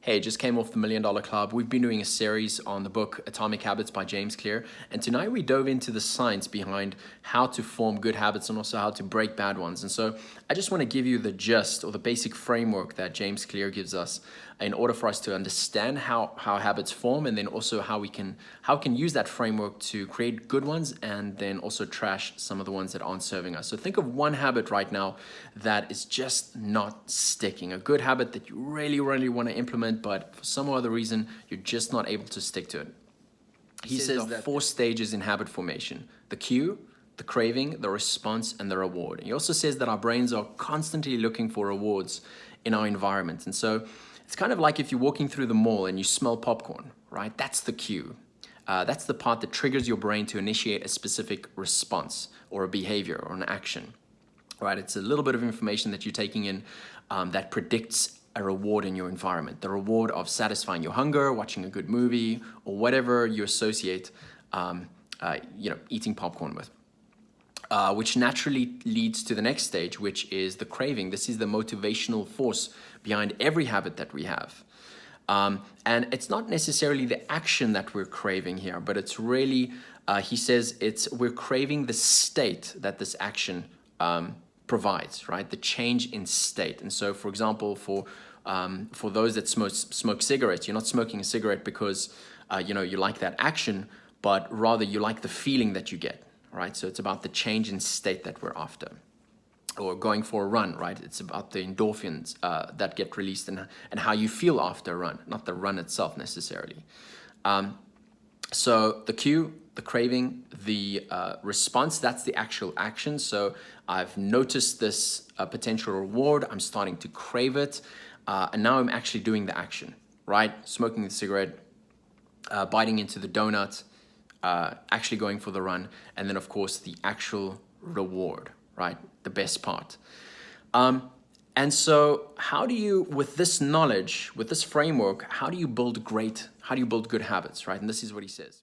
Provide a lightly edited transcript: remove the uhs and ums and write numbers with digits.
Hey, just came off the $1 Million Club. We've been doing a series on the book Atomic Habits by James Clear. And tonight we dove into the science behind how to form good habits and also how to break bad ones. And so I just want to give you the gist or the basic framework that James Clear gives us in order for us to understand how habits form, and then also how we can use that framework to create good ones and then also trash some of the ones that aren't serving us. So think of one habit right now that is just not sticking, a good habit that you really want to implement, but for some other reason, you're just not able to stick to it. He says there are 4 stages in habit formation: the cue, the craving, the response, and the reward. He also says that our brains are constantly looking for rewards in our environment. And so it's kind of like if you're walking through the mall and you smell popcorn, right? That's the cue. That's the part that triggers your brain to initiate a specific response or a behavior or an action, right? It's a little bit of information that you're taking in that predicts a reward in your environment, the reward of satisfying your hunger, watching a good movie, or whatever you associate, eating popcorn with, which naturally leads to the next stage, which is the craving. This is the motivational force behind every habit that we have. And it's not necessarily the action that we're craving here, but it's really, he says, we're craving the state that this action provides, right? The change in state. And so, for example, for those that smoke cigarettes, you're not smoking a cigarette because you like that action, but rather you like the feeling that you get, right? So it's about the change in state that we're after. Or going for a run, right? It's about the endorphins that get released and how you feel after a run, not the run itself necessarily. So the cue, the craving, the response, that's the actual action. So I've noticed this potential reward, I'm starting to crave it, and now I'm actually doing the action, right? Smoking the cigarette, biting into the donut, actually going for the run, and then of course the actual reward, right? The best part. And so how do you, with this knowledge, with this framework, how do you build good habits, right? And this is what he says.